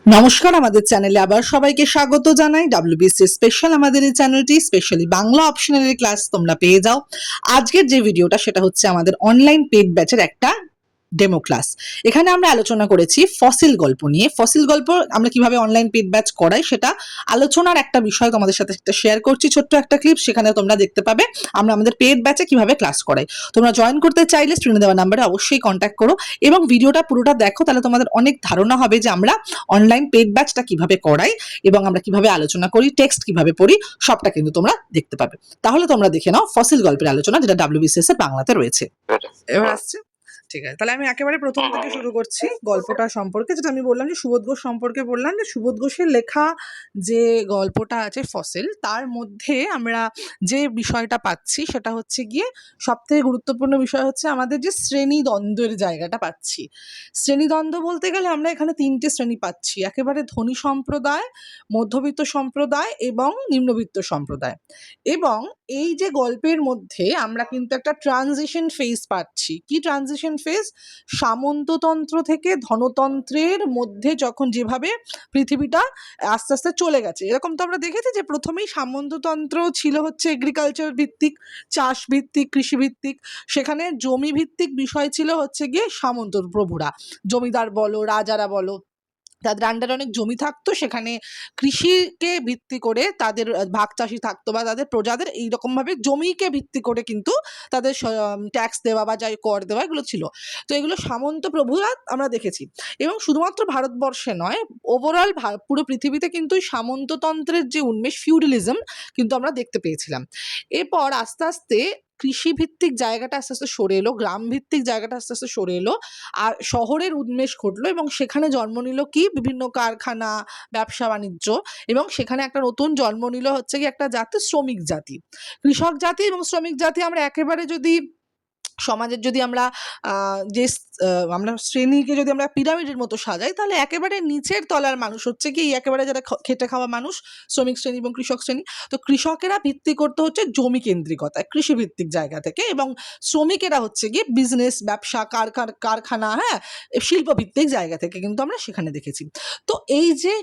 নমস্কার, আমাদের চ্যানেলে আবার সবাইকে স্বাগত জানাই। ডাব্লিউবিসি স্পেশাল আমাদের এই চ্যানেলটি, স্পেশালি বাংলা অপশনালের ক্লাস তোমরা পেয়ে যাও। আজকের যে ভিডিওটা সেটা হচ্ছে আমাদের অনলাইন পেড ব্যাচের একটা ডেমো ক্লাস। এখানে আমরা আলোচনা করেছি ফসিল গল্প নিয়ে। ফসিল গল্প আমরা কিভাবে অনলাইন পেড ব্যাচ করাই সেটা আলোচনার একটা বিষয় তোমাদের সাথে শেয়ার করছি, ছোট্ট একটা ক্লিপ। সেখানে তোমরা দেখতে পাবে আমরা আমাদের পেড ব্যাচে কিভাবে ক্লাস করাই। তোমরা জয়েন করতে চাইলে স্ক্রিনে দেওয়া নাম্বারে অবশ্যই কন্ট্যাক্ট করো এবং ভিডিওটা পুরোটা দেখো, তাহলে তোমাদের অনেক ধারণা হবে যে আমরা অনলাইন পেড ব্যাচটা কিভাবে করাই এবং আমরা কিভাবে আলোচনা করি, টেক্সট কিভাবে পড়ি, সবটা কিন্তু তোমরা দেখতে পাবে। তাহলে তোমরা দেখে নাও ফসিল গল্পের আলোচনা, যেটা ডাব্লিউবিসিএস এর বাংলাতে রয়েছে। এবার আসছে, ঠিক আছে। তাহলে আমি একেবারে প্রথম থেকে শুরু করছি গল্পটা সম্পর্কে। যেটা আমি বললাম যে সুবোধ ঘোষ সম্পর্কে বললাম, যে সুবোধ ঘোষের লেখা যে গল্পটা আছে ফসিল, তার মধ্যে আমরা যে বিষয়টা পাচ্ছি সেটা হচ্ছে গিয়ে সব থেকে গুরুত্বপূর্ণ বিষয় হচ্ছে আমাদের যে শ্রেণী দ্বন্দ্বের জায়গাটা পাচ্ছি। শ্রেণী দ্বন্দ্ব বলতে গেলে আমরা এখানে তিনটে শ্রেণী পাচ্ছি, একেবারে ধনী সম্প্রদায়, মধ্যবিত্ত সম্প্রদায় এবং নিম্নবিত্ত সম্প্রদায়। এবং এই যে গল্পের মধ্যে আমরা কিন্তু একটা ট্রানজিশন ফেজ পাচ্ছি। কি ট্রানজিশন ফেজ? সামন্ততন্ত্র থেকে ধনতন্ত্রের মধ্যে যখন যেভাবে পৃথিবীটা আস্তে আস্তে চলে গেছে। এরকম তো আমরা দেখেছি যে প্রথমেই সামন্ততন্ত্র ছিল হচ্ছে এগ্রিকালচার ভিত্তিক, চাষ ভিত্তিক, কৃষি ভিত্তিক। সেখানে জমি ভিত্তিক বিষয় ছিল হচ্ছে গিয়ে সামন্ত প্রভুরা, জমিদার বলো, রাজারা বলো, তাদের আন্ডারে অনেক জমি থাকতো। সেখানে কৃষিকে ভিত্তি করে তাদের ভাগ চাষি থাকতো বা তাদের প্রজাদের এইরকমভাবে জমিকে ভিত্তি করে কিন্তু তাদের ট্যাক্স দেওয়া বা যাই কর দেওয়া এগুলো ছিল। তো এগুলো সামন্ত প্রভুরা আমরা দেখেছি। এবং শুধুমাত্র ভারতবর্ষে নয়, ওভারঅল পুরো পৃথিবীতে কিন্তু সামন্ততন্ত্রের যে উন্মেষ, ফিউডালিজম কিন্তু আমরা দেখতে পেয়েছিলাম। এরপর আস্তে আস্তে কৃষিভিত্তিক জায়গাটা আস্তে আস্তে সরে এলো, গ্রাম ভিত্তিক জায়গাটা আস্তে আস্তে সরে এলো, আর শহরের উন্মেষ ঘটলো এবং সেখানে জন্ম নিল কি বিভিন্ন কারখানা, ব্যবসা বাণিজ্য। এবং সেখানে একটা নতুন জন্ম নিল হচ্ছে কি একটা জাতি, শ্রমিক জাতি। কৃষক জাতি এবং শ্রমিক জাতি আমরা একেবারে যদি সমাজের যদি আমরা যে আমরা শ্রেণীকে যদি আমরা পিরামিডের মতো সাজাই, তাহলে একেবারে নিচের তলার মানুষ হচ্ছে কি একেবারে যারা খেটে খাওয়া মানুষ, শ্রমিক শ্রেণী এবং কৃষক শ্রেণী। তো কৃষকেরা ভিত্তি করতে হচ্ছে জমি কেন্দ্রিকতায়, কৃষিভিত্তিক জায়গা থেকে, এবং শ্রমিকেরা হচ্ছে গিয়ে বিজনেস, ব্যবসা, কারখানা, হ্যাঁ, শিল্পভিত্তিক জায়গা থেকে কিন্তু আমরা সেখানে দেখেছি। তো এই যে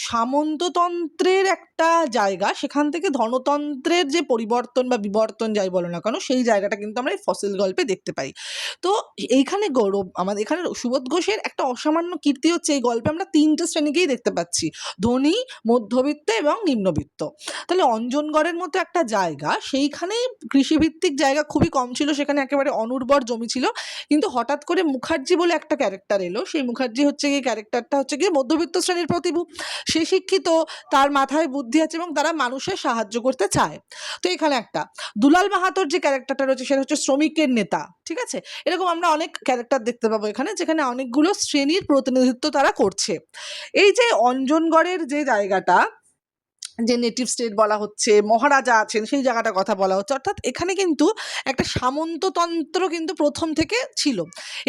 সামন্ততন্ত্রের একটা জায়গা, সেখান থেকে ধনতন্ত্রের যে পরিবর্তন বা বিবর্তন যাই বলো না কেন, সেই জায়গাটা কিন্তু আমরা এই ফসিল গল্পে দেখতে পাই। তো এইখানে গৌরব আমাদের, এখানে সুবোধ ঘোষের একটা অসামান্য কীর্তি হচ্ছে এই গল্পে আমরা তিনটে শ্রেণীকেই দেখতে পাচ্ছি, ধনী, মধ্যবিত্ত এবং নিম্নবিত্ত। তাহলে অঞ্জনগড়ের মতো একটা জায়গা, সেইখানে কৃষিভিত্তিক জায়গা খুবই কম ছিল, সেখানে একেবারে অনুর্বর জমি ছিল। কিন্তু হঠাৎ করে মুখার্জি বলে একটা ক্যারেক্টার এলো, সেই মুখার্জি হচ্ছে গিয়ে ক্যারেক্টারটা হচ্ছে গিয়ে মধ্যবিত্ত শ্রেণীর প্রতিভূ। সে শিক্ষিত, তার মাথায় বুদ্ধি আছে এবং তারা মানুষের সাহায্য করতে চায়। তো এখানে একটা দুলাল বাহাদুর যে ক্যারেক্টারটা রয়েছে সেটা হচ্ছে শ্রমিকের নেতা, ঠিক আছে। এরকম আমরা অনেক ক্যারেক্টার দেখতে পাবো এখানে, যেখানে অনেকগুলো শ্রেণীর প্রতিনিধিত্ব তারা করছে। এই যে অঞ্জনগড়ের যে জায়গাটা, যে নেটিভ স্টেট বলা হচ্ছে, মহারাজা আছেন সেই জায়গাটার কথা বলা হচ্ছে, অর্থাৎ এখানে কিন্তু একটা সামন্ততন্ত্র কিন্তু প্রথম থেকে ছিল।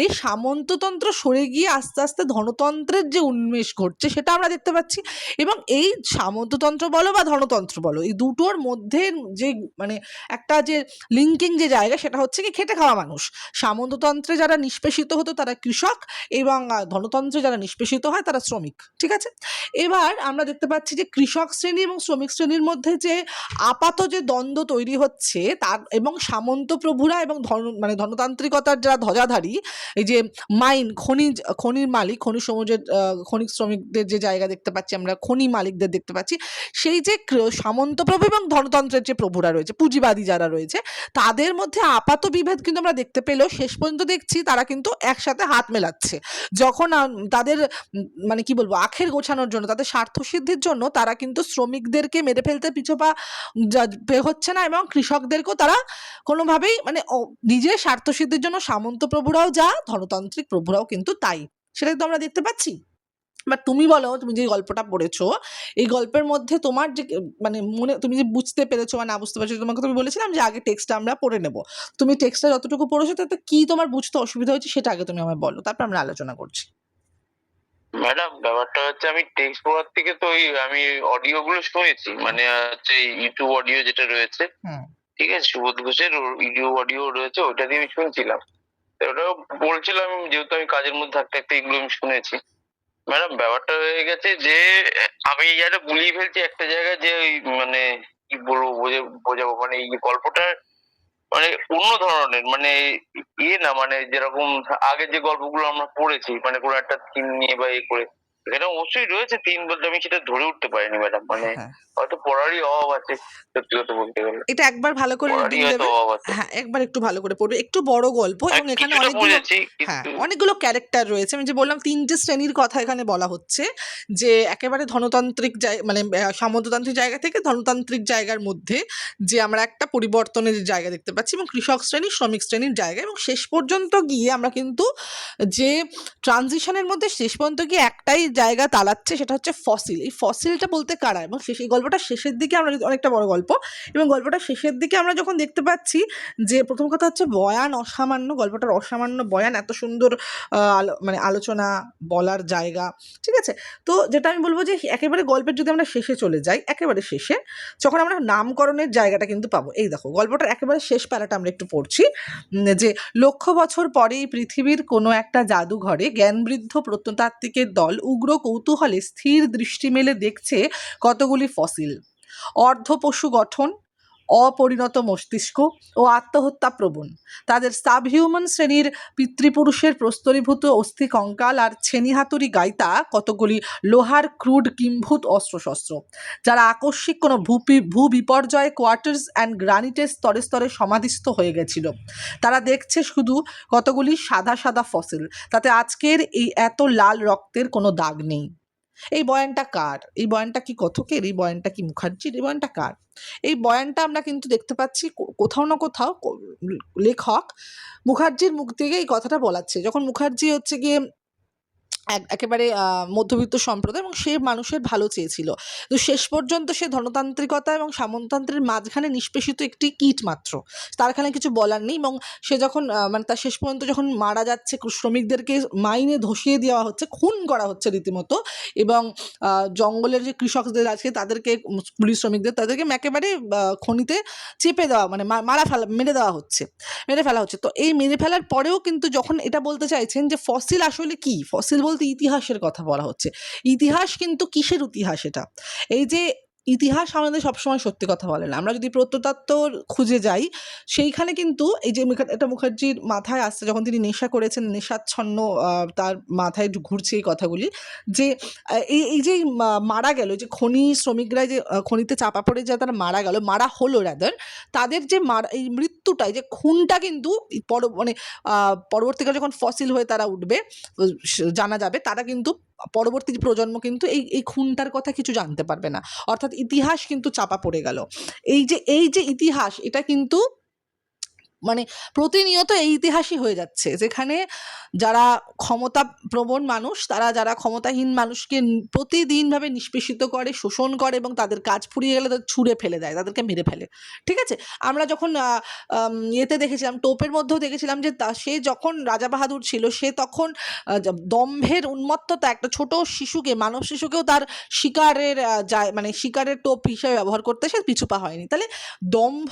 এই সামন্ততন্ত্র সরে গিয়ে আস্তে আস্তে ধনতন্ত্রের যে উন্মেষ ঘটছে সেটা আমরা দেখতে পাচ্ছি। এবং এই সামন্ততন্ত্র বলো বা ধনতন্ত্র বলো, এই দুটোর মধ্যে যে মানে একটা যে লিঙ্কিং যে জায়গা, সেটা হচ্ছে কি খেটে খাওয়া মানুষ। সামন্ততন্ত্রে যারা নিষ্পেষিত হতো তারা কৃষক, এবং ধনতন্ত্রে যারা নিষ্পেষিত হয় তারা শ্রমিক, ঠিক আছে। এবার আমরা দেখতে পাচ্ছি যে কৃষক শ্রেণী এবং শ্রমিক শ্রেণীর মধ্যে যে আপাত যে দ্বন্দ্ব তৈরি হচ্ছে, তার এবং সামন্ত প্রভুরা এবং ধনতান্ত্রিকতার যারা ধ্বজাধারী, এই যে খনির মালিক, খনি সমুদ্রের খনিক শ্রমিকদের যে জায়গা দেখতে পাচ্ছি আমরা, খনি মালিকদের দেখতে পাচ্ছি, সেই যে সামন্ত প্রভু এবং ধনতন্ত্রের যে প্রভুরা রয়েছে, পুঁজিবাদী যারা রয়েছে, তাদের মধ্যে আপাত বিভেদ কিন্তু আমরা দেখতে পেলেও শেষ পর্যন্ত দেখছি তারা কিন্তু একসাথে হাত মেলাচ্ছে। যখন তাদের মানে কি বলবো, আখের গোছানোর জন্য, তাদের স্বার্থ সিদ্ধির জন্য তারা কিন্তু শ্রমিকদেরকে মেরে ফেলতে পিছপা হচ্ছে না, এবং কৃষকদেরকেও তারা কোনোভাবেই মানে নিজের স্বার্থ সিদ্ধির জন্য সামন্ত প্রভুরাও যা, ধনতান্ত্রিক প্রভুরাও কিন্তু তাই। সেটাই তো আমরা দেখতে পাচ্ছি। বাট তুমি বলো, তুমি যে গল্পটা পড়েছো, এই গল্পের মধ্যে তোমার যে মানে মনে, তুমি যে বুঝতে পেরেছো বা না বুঝতে পেরেছো, তোমাকে তুমি বলেছিলাম যে আগে টেক্সটটা আমরা পড়ে নেব। তুমি টেক্সটটা যতটুকু পড়েছো তাতে কি তোমার বুঝতে অসুবিধা হয়েছে সেটা আগে তুমি আমায় বলো, তারপর আমরা আলোচনা করছি। ম্যাডাম, ব্যাপারটা হচ্ছে আমি টেক্সট পড়ার থেকে তো ওই আমি অডিও গুলো শুনেছি, মানে হচ্ছে ইউটিউব অডিও যেটা রয়েছে, ঠিক আছে, সুবোধ ঘোষের ইউটিউব অডিও রয়েছে, ওটা দিয়ে আমি শুনছিলাম। ওটাও বলছিলাম, যেহেতু আমি কাজের মধ্যে থাকতে থাকতে এগুলো আমি শুনেছি। ম্যাডাম ব্যাপারটা হয়ে গেছে যে আমি এটা গুলিয়ে ফেলছি একটা জায়গায়, যে ওই মানে কি বলবো, বোঝাবো মানে এই গল্পটা মানে অন্য ধরনের, মানে না মানে যেরকম আগে যে গল্পগুলো আমরা পড়েছি, মানে কোনো একটা থিম নিয়ে বা করে, এখানে অবশ্যই রয়েছে থিম, বলতে আমি সেটা ধরে উঠতে পারিনি ম্যাডাম, মানে হ্যাঁ, হয়তো পড়ারই অভাব আছে, সত্যি কথা বলতে গেলে এটা একবার ভালো করে পড়ারই রিডিং হয়তো দেবে। অভাব আছে। হ্যাঁ, একবার একটু ভালো করে পড়বে, একটু বড় গল্প এবং এখানে কিছুটা অনেকগুলো, বুঝেছি হ্যাঁ, কিন্তু অনেকগুলো ক্যারেক্টার রয়েছে। আমি যে বললাম ৩ টে শ্রেণীর কথা এখানে বলা হচ্ছে, যে একেবারে ধনতান্ত্রিক মানে সামন্ততান্ত্রিক জায়গা থেকে ধনতান্ত্রিক জায়গার মধ্যে যে আমরা একটা পরিবর্তনের জায়গা দেখতে পাচ্ছি, এবং কৃষক শ্রেণী, শ্রমিক শ্রেণীর জায়গা, এবং শেষ পর্যন্ত গিয়ে আমরা কিন্তু যে ট্রানজিশনের মধ্যে শেষ পর্যন্ত গিয়ে একটাই জায়গা তালাচ্ছে, সেটা হচ্ছে ফসিল। এই ফসিলটা বলতে কারা, এবং এই গল্পটা শেষের দিকে আমরা অনেকটা বড় গল্প, এবং গল্পটা শেষের দিকে আমরা যখন দেখতে পাচ্ছি যে প্রথম কথা হচ্ছে বয়ান অসামান্য, গল্পটার অসামান্য বয়ান, এত সুন্দর মানে আলোচনা, বলার জায়গা, ঠিক আছে। তো যেটা আমি বলবো যে একেবারে গল্পের যদি আমরা শেষে চলে যাই, একেবারে শেষে যখন আমরা নামকরণের জায়গাটা কিন্তু পাবো। এই দেখো গল্পটার একেবারে শেষ প্যারাটা আমরা একটু পড়ছি, যে লক্ষ বছর পরেই পৃথিবীর কোনো একটা জাদুঘরে জ্ঞানবৃদ্ধ প্রত্নতাত্ত্বিকের দল উগ্র কৌতূহলে স্থির দৃষ্টি মেলে দেখছে কতগুলি ফসিল, অর্ধ পশু গঠন, অপরিণত মস্তিষ্ক ও আত্মহত্যা প্রবণ। তাদের সাবহিউম্যান শ্রেণীর পিতৃপুরুষের প্রস্তরীভূত অস্থি কঙ্কাল আর ছেনিহাতুড়ি গাইতা কতগুলি লোহার ক্রুড কিম্ভূত অস্ত্রশস্ত্র, যারা আকস্মিক কোনো ভূ বিপর্যয়ে কোয়ার্টার্স অ্যান্ড গ্রানিটের স্তরে স্তরে সমাধিস্থ হয়ে গেছিল। তারা দেখছে শুধু কতগুলি সাদা সাদা ফসিল, তাতে আজকের এই এত লাল রক্তের কোনো দাগ নেই। এই বয়ানটা কার? এই বয়ানটা কি কথকের? এই বয়ানটা কি মুখার্জির? এই বয়ানটা কার? এই বয়ানটা আমরা কিন্তু দেখতে পাচ্ছি কোথাও না কোথাও লেখক মুখার্জির মুখ থেকে এই কথাটা বলাচ্ছে। যখন মুখার্জি হচ্ছে গিয়ে একেবারে মধ্যবিত্ত সম্প্রদায়, এবং সে মানুষের ভালো চেয়েছিল, তো শেষ পর্যন্ত সে ধনতান্ত্রিকতা এবং সামন্ততান্ত্রের মাঝখানে নিষ্পেষিত একটি কীট মাত্র, তার এখানে কিছু বলার নেই। এবং সে যখন মানে তার শেষ পর্যন্ত যখন মারা যাচ্ছে, শ্রমিকদেরকে মাইনে ধসিয়ে দেওয়া হচ্ছে, খুন করা হচ্ছে রীতিমতো, এবং জঙ্গলের যে কৃষকদের আছে তাদেরকে, পুলিশ শ্রমিকদের, তাদেরকে একেবারে খনিতে চেপে দেওয়া, মানে মেরে ফেলা হচ্ছে। তো এই মেরে ফেলার পরেও কিন্তু যখন এটা বলতে চাইছেন যে ফসিল আসলে কি, ফসিল বলতে ইতিহাসের কথা বলা হচ্ছে। ইতিহাস কিন্তু কিসের ইতিহাস? এটা এই যে ইতিহাস আমাদের সবসময় সত্যি কথা বলে না। আমরা যদি প্রত্নতত্ত্ব খুঁজে যাই, সেইখানে কিন্তু এই যে এটা মুখার্জির মাথায় আসছে যখন তিনি নেশা করেছেন, নেশাচ্ছন্ন তার মাথায় ঘুরছে এই কথাগুলি, যে এই যে মারা গেল, যে খনি শ্রমিকরা যে খনিতে চাপা পড়ে যায়, তারা মারা গেল, মারা হলো রাদার, তাদের যে এই মৃত্যুটাই, যে খুনটা কিন্তু মানে পরবর্তীকালে যখন ফসিল হয়ে তারা উঠবে, জানা যাবে, তারা কিন্তু পরবর্তী প্রজন্ম কিন্তু এই খুনটার কথা কিছু জানতে পারবে না। অর্থাৎ ইতিহাস কিন্তু চাপা পড়ে গেল। এই যে ইতিহাস, এটা কিন্তু মানে প্রতিনিয়ত এই ইতিহাসই হয়ে যাচ্ছে, যেখানে যারা ক্ষমতা প্রবণ মানুষ, তারা যারা ক্ষমতাহীন মানুষকে প্রতিদিনভাবে নিষ্পেষিত করে, শোষণ করে, এবং তাদের কাজ ফুরিয়ে গেলে তাদের ছুঁড়ে ফেলে দেয়, তাদেরকে মেরে ফেলে। ঠিক আছে, আমরা যখন ইয়েতে দেখেছিলাম, টোপের মধ্যেও দেখেছিলাম, যে সে যখন রাজা বাহাদুর ছিল, সে তখন দম্ভের উন্মত্ততা একটা ছোট শিশুকে, মানব শিশুকেও তার শিকারের মানে শিকারের টোপ হিসেবে ব্যবহার করতে সে পিছুপা হয়নি। তাহলে দম্ভ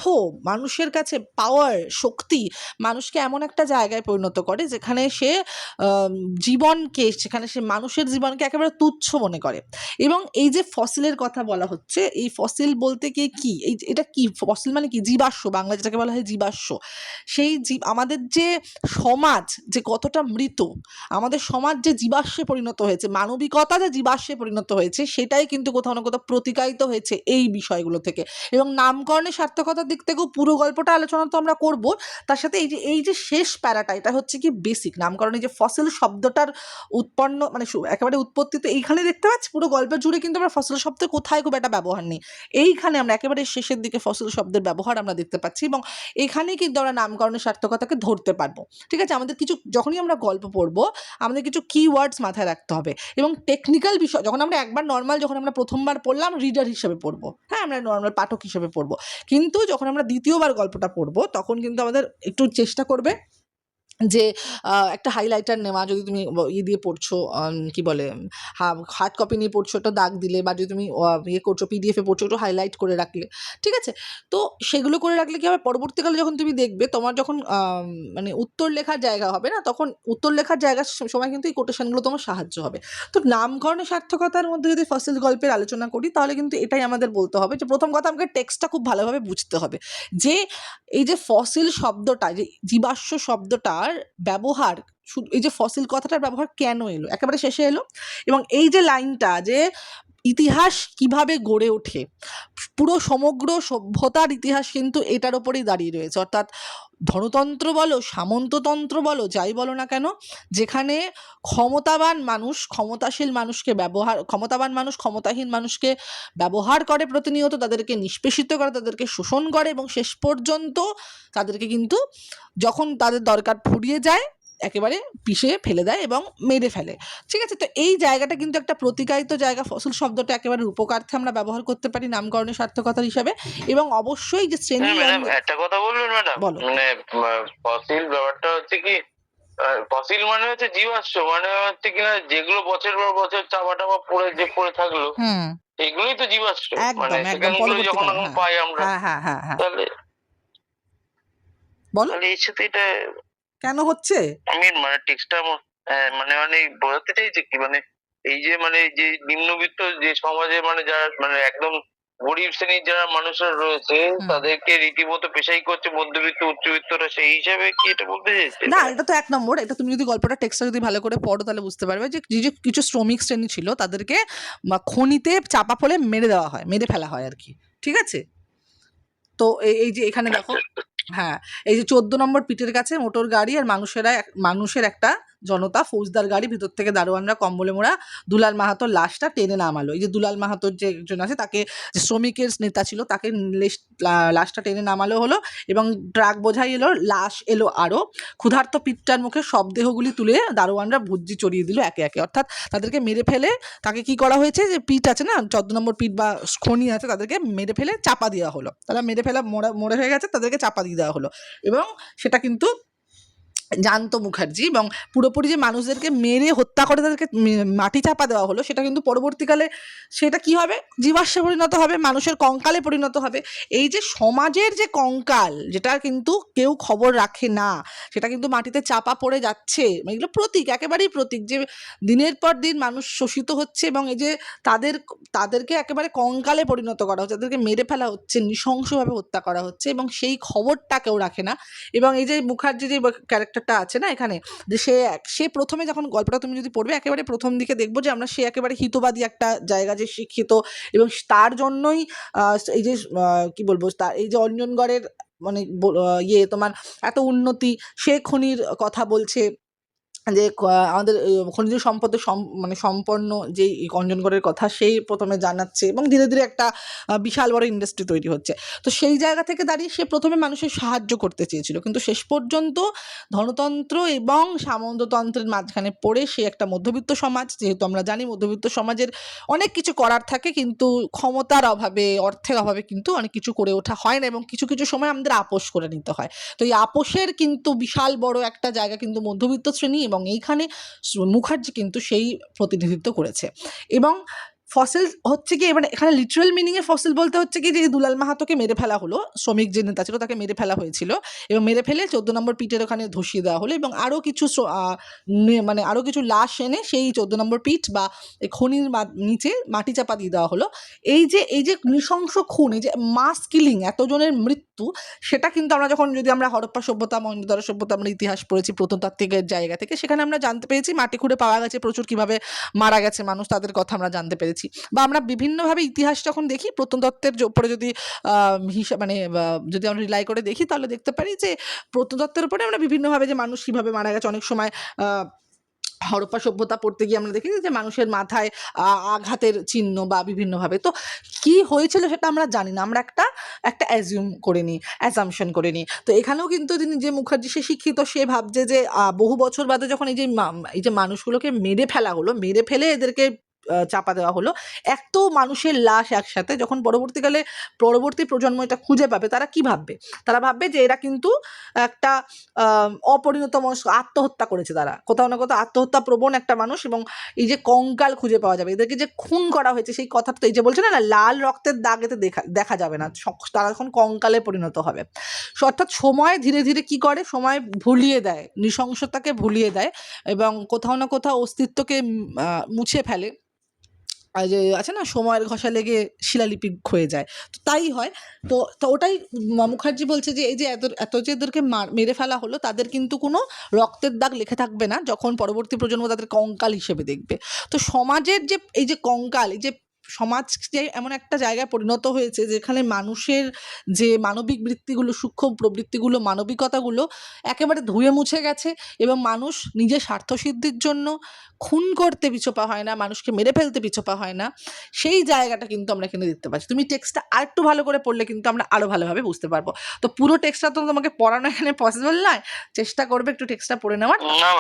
মানুষের কাছে, পাওয়ার, শক্তি মানুষকে এমন একটা জায়গায় পরিণত করে যেখানে সে সেখানে সে মানুষের জীবনকে একেবারে তুচ্ছ মনে করে। এবং এই যে ফসিলের কথা বলা হচ্ছে, এই ফসিল বলতে গিয়ে কি, এটা কি ফসিল মানে কি? জীবাশ্ম, বাংলা যেটাকে বলা হয় জীবাশ্ম। সেই আমাদের যে সমাজ যে কতটা মৃত, আমাদের সমাজ যে জীবাশ্মে পরিণত হয়েছে, মানবিকতা যে জীবাশ্মে পরিণত হয়েছে, সেটাই কিন্তু কোথাও না কোথাও প্রতিকায়িত হয়েছে এই বিষয়গুলো থেকে। এবং নামকরণের সার্থকতার দিক থেকেও পুরো গল্পটা আলোচনা তো আমরা করব, তার সাথে এই যে শেষ প্যারাটা, এটা হচ্ছে কি বেসিক নামকরণে যে ফসিল শব্দটার উৎপন্ন, মানে একেবারে উৎপত্তি তো এইখানে দেখতে পাচ্ছি। পুরো গল্পের জুড়ে কিন্তু আমরা ফসিল শব্দের কোথায় খুব একটা ব্যবহার নেই, এইখানে আমরা একেবারে শেষের দিকে ফসিল শব্দের ব্যবহার আমরা দেখতে পাচ্ছি, এবং এখানেই কিন্তু আমরা নামকরণের সার্থকতাকে ধরতে পারবো। ঠিক আছে, আমাদের কিছু, যখনই আমরা গল্প পড়বো, আমাদের কিছু কিওয়ার্ডস মাথায় রাখতে হবে, এবং টেকনিক্যাল বিষয় যখন আমরা একবার নর্মাল, যখন আমরা প্রথমবার পড়লাম রিডার হিসেবে পড়বো, হ্যাঁ, আমরা নর্মাল পাঠক হিসেবে পড়বো, কিন্তু যখন আমরা দ্বিতীয়বার গল্পটা পড়বো, তখন কিন্তু আমাদের একটু চেষ্টা করবে যে একটা হাইলাইটার নেওয়া, যদি তুমি দিয়ে পড়ছো, কি বলে, হার্ড কপি নিয়ে পড়ছো, একটা দাগ দিলে, বা যদি তুমি ইয়ে করছো পিডিএফে পড়ছো, একটু হাইলাইট করে রাখলে, ঠিক আছে? তো সেগুলো করে রাখলে কি হবে, পরবর্তীকালে যখন তুমি দেখবে তোমার যখন মানে উত্তর লেখার জায়গা হবে না, তখন উত্তর লেখার জায়গার সময় কিন্তু এই কোটেশনগুলো তোমার সাহায্য হবে। তো নামকরণের সার্থকতার মধ্যে যদি ফসিল গল্পের আলোচনা করি, তাহলে কিন্তু এটাই আমাদের বলতে হবে যে প্রথম কথা আমাকে টেক্সটটা খুব ভালোভাবে বুঝতে হবে, যে এই যে ফসিল শব্দটা, যে জীবাশ্ম শব্দটার ব্যবহার, শুধু এই যে ফসিল কথাটার ব্যবহার কেন এলো, একেবারে শেষে এলো, এবং এই যে লাইনটা, যে ইতিহাস কিভাবে গড়ে ওঠে, পুরো সমগ্র সভ্যতার ইতিহাস কিন্তু এটার ওপরেই দাঁড়িয়ে রয়েছে। অর্থাৎ ধনতন্ত্র বলো, সামন্ততন্ত্র বলো, যাই বলো না কেন, যেখানে ক্ষমতাবান মানুষ ক্ষমতাশীল মানুষকে ক্ষমতাবান মানুষ ক্ষমতাহীন মানুষকে ব্যবহার করে, প্রতিনিয়ত তাদেরকে নিষ্পেষিত করে, তাদেরকে শোষণ করে, এবং শেষ পর্যন্ত তাদেরকে কিন্তু যখন তাদের দরকার ফুরিয়ে যায় একেবারে পিষে ফেলে দেয় এবং মেরে ফেলে, ঠিক আছে? তো এই জায়গাটা কিন্তু একটা প্রতিকায়িত জায়গা। ফসিল শব্দটা একেবারে রূপকার্থে আমরা ব্যবহার করতে পারি নামকরণের সার্থকতার হিসাবে, এবং অবশ্যই যে শ্রেণী ম্যাডাম একটা কথা বলবেন ম্যাডাম, বলো। মানে ফসিল ব্যাপারটা হচ্ছে কি, ফসিল মানে হচ্ছে জীবাশ্ম, মানে হচ্ছে কিনা যেগুলো বছর পর বছর চাপা টাপা পড়ে থাকলো, এগুলোই তো জীবাশ্ম, মানে একদম একদম সেখানগুলো যখন এখন পাই আমরা, তাহলে বলো এর সাথে এটা কেন হচ্ছে, আমি মানে টেক্সটটা মানে বোঝাতে চাইছি কি, মানে এই যে নিম্নবিত্ত যে সমাজে, মানে যারা মানে একদম গরিব শ্রেণীর যারা মানুষরা রয়েছে, তাদেরকে রীতিমতো পেশাই করছে মধ্যবিত্ত উচ্চবিত্তরা, সেই হিসাবে কি এটা বলতে চাইছে? না, এটা তো এক নম্বর। এটা তুমি যদি গল্পটা টেক্সটটা যদি ভালো করে পড়ো, তাহলে বুঝতে পারবে যে যে কিছু শ্রমিক শ্রেণী ছিল, তাদেরকে খনিতে চাপা ফেলে মেরে ফেলা হয় আর কি, ঠিক আছে? তো এই যে এখানে দেখো, হ্যাঁ, এই যে 14 নম্বর পিটের কাছে মোটর গাড়ি আর মানুষের একটা জনতা, ফৌজদার গাড়ি, ভিতর থেকে দারোয়ানরা কম্বলে মোড়া দুলাল মাহাতোর লাশটা টেনে নামালো। এই যে দুলাল মাহাতোর যে একজন আছে, তাকে, যে শ্রমিকের নেতা ছিল, তাকে লাশটা টেনে নামালো হলো, এবং ট্রাক বোঝাই এলো, লাশ এলো আরও, ক্ষুধার্ত পিঠটার মুখে সব দেহগুলি তুলে দারোয়ানরা ভুজ্জি চড়িয়ে দিল একে একে। অর্থাৎ তাদেরকে মেরে ফেলে, তাকে কি করা হয়েছে, যে পিঠ আছে না, 14 নম্বর পিঠ বা খনি আছে, তাদেরকে মেরে ফেলে চাপা দেওয়া হলো। তারা মেরে ফেলা মরে হয়ে গেছে, তাদেরকে চাপা দিয়ে দেওয়া হলো, এবং সেটা কিন্তু জানতো মুখার্জি, এবং পুরোপুরি যে মানুষদেরকে মেরে হত্যা করে তাদেরকে মাটি চাপা দেওয়া হলো, সেটা কিন্তু পরবর্তীকালে সেটা কি হবে, জীবাশ্মে পরিণত হবে, মানুষের কঙ্কালে পরিণত হবে। এই যে সমাজের যে কঙ্কাল, যেটা কিন্তু কেউ খবর রাখে না, সেটা কিন্তু মাটিতে চাপা পড়ে যাচ্ছে, এগুলো প্রতীক, একেবারেই প্রতীক, যে দিনের পর দিন মানুষ শোষিত হচ্ছে, এবং এই যে তাদেরকে একেবারে কঙ্কালে পরিণত করা হচ্ছে, তাদেরকে মেরে ফেলা হচ্ছে, নৃশংসভাবে হত্যা করা হচ্ছে, এবং সেই খবরটা কেউ রাখে না। এবং এই যে মুখার্জি যে ক্যারেক্টারটা আছে না এখানে, যে সে প্রথমে যখন গল্পটা তুমি যদি পড়বে, একেবারে প্রথম দিকে দেখবো যে সে একেবারে হিতবাদী একটা জায়গা, যে শিক্ষিত, এবং তার জন্যই এই যে কি বলবো, তার এই যে অঞ্জনগড়ের মানে তোমার এত উন্নতি, সে খনির কথা বলছে, যে আমাদের খনিজ সম্পদের মানে সম্পন্ন যে অঞ্জনগড়ের কথা সেই প্রথমে জানাচ্ছে, এবং ধীরে ধীরে একটা বিশাল বড় ইন্ডাস্ট্রি তৈরি হচ্ছে। তো সেই জায়গা থেকে দাঁড়িয়ে সে প্রথমে মানুষের সাহায্য করতে চেয়েছিল, কিন্তু শেষ পর্যন্ত ধনতন্ত্র এবং সামন্ততন্ত্রের মাঝখানে পড়ে সে একটা মধ্যবিত্ত সমাজ, যেহেতু আমরা জানি মধ্যবিত্ত সমাজের অনেক কিছু করার থাকে, কিন্তু ক্ষমতার অভাবে, অর্থের অভাবে কিন্তু অনেক কিছু করে ওঠা হয় না, এবং কিছু কিছু সময় আমাদের আপোষ করে নিতে হয়। তো এই আপোষের কিন্তু বিশাল বড় একটা জায়গা কিন্তু মধ্যবিত্ত শ্রেণী, এবং এইখানে মুখার্জি কিন্তু সেই প্রতিনিধিত্ব করেছে। এবং ফসিল হচ্ছে কি, মানে এখানে লিটারাল মিনিংয়ে ফসিল বলতে হচ্ছে কি, যে দুলাল মাহাতোকে মেরে ফেলা হলো, শ্রমিক যে নেতা ছিল তাকে মেরে ফেলা হয়েছিল, এবং মেরে ফেলে 14 নম্বর পিঠের ওখানে ধসিয়ে দেওয়া হলো, এবং আরও কিছু মানে আরও কিছু লাশ এনে সেই 14 নম্বর পিঠ বা এই খনির নিচে মাটি চাপা দিয়ে দেওয়া হলো। এই যে নৃশংস খুন, এই যে মাস কিলিং, এতজনের মৃত্যু, সেটা কিন্তু আমরা যদি আমরা হরপ্পা সভ্যতা, মহেঞ্জোদারো সভ্যতা আমরা ইতিহাস পড়েছি প্রত্নতাত্ত্বিকের জায়গা থেকে, সেখানে আমরা জানতে পেরেছি মাটি খুঁড়ে পাওয়া গেছে প্রচুর, কিভাবে মারা গেছে মানুষ, তাদের কথা আমরা জানতে পেরেছি। বা আমরা বিভিন্নভাবে ইতিহাস যখন দেখি, প্রত্নতত্ত্বের উপরে যদি মানে যদি আমরা রিলাই করে দেখি, তাহলে দেখতে পারি যে প্রত্নতত্ত্বের উপরে আমরা বিভিন্নভাবে, যে মানুষ কীভাবে মারা গেছে, অনেক সময় হরপ্পা সভ্যতা পড়তে গিয়ে আমরা দেখি যে মানুষের মাথায় আঘাতের চিহ্ন বা বিভিন্নভাবে। তো কি হয়েছিল সেটা আমরা জানি না, আমরা একটা অ্যাজাম্পশন করে নিই। তো এখানেও কিন্তু তিনি, যে মুখার্জি, সে শিক্ষিত, সে ভাবছে যে বহু বছর বাদে যখন এই যে মানুষগুলোকে মেরে ফেলা হলো, মেরে ফেলে এদেরকে চাপা দেওয়া হলো। এত মানুষের লাশ একসাথে, যখন পরবর্তীকালে পরবর্তী প্রজন্ম এটা খুঁজে পাবে, তারা কি ভাববে? তারা ভাববে যে এরা কিন্তু একটা অপরিণত মানুষ, আত্মহত্যা করেছে, তারা কোথাও না কোথাও আত্মহত্যা প্রবণ একটা মানুষ। এবং এই যে কঙ্কাল খুঁজে পাওয়া যাবে, এদেরকে যে খুন করা হয়েছে সেই কথাটা তো, এই যে বলছে না লাল রক্তের দাগ এতে দেখা যাবে না, তারা এখন কঙ্কালে পরিণত হবে। অর্থাৎ সময় ধীরে ধীরে কি করে, সময় ভুলিয়ে দেয়, নৃশংসতাকে ভুলিয়ে দেয় এবং কোথাও না কোথাও অস্তিত্বকে মুছে ফেলে। আর যে আছে না, সময়ের ঘষা লেগে শিলালিপি ক্ষয়ে যায়, তো তাই হয়। তো তো ওটাই মুখার্জি বলছে যে এই যে এত যে এদেরকে মেরে ফেলা হলো, তাদের কিন্তু কোনো রক্তের দাগ লেখা থাকবে না যখন পরবর্তী প্রজন্ম তাদের কঙ্কাল হিসেবে দেখবে। তো সমাজের যে এই যে কঙ্কাল, এই যে সমাজ যে এমন একটা জায়গায় পরিণত হয়েছে যেখানে মানুষের যে মানবিক বৃত্তিগুলো, সূক্ষ্ম প্রবৃত্তিগুলো, মানবিকতাগুলো একেবারে ধুয়ে মুছে গেছে এবং মানুষ নিজের স্বার্থসিদ্ধির জন্য খুন করতে পিছপা হয় না, মানুষকে মেরে ফেলতে পিছপা হয় না, সেই জায়গাটা কিন্তু আমরা এখানে দেখতে পাচ্ছি। তুমি টেক্সটটা আরেকটু ভালো করে পড়লে কিন্তু আমরা আরও ভালোভাবে বুঝতে পারবো। তো পুরো টেক্সটটা তো তোমাকে পড়ানো এখানে পসিবল নয়, চেষ্টা করবে একটু টেক্সটটা পড়ে নেওয়ার। না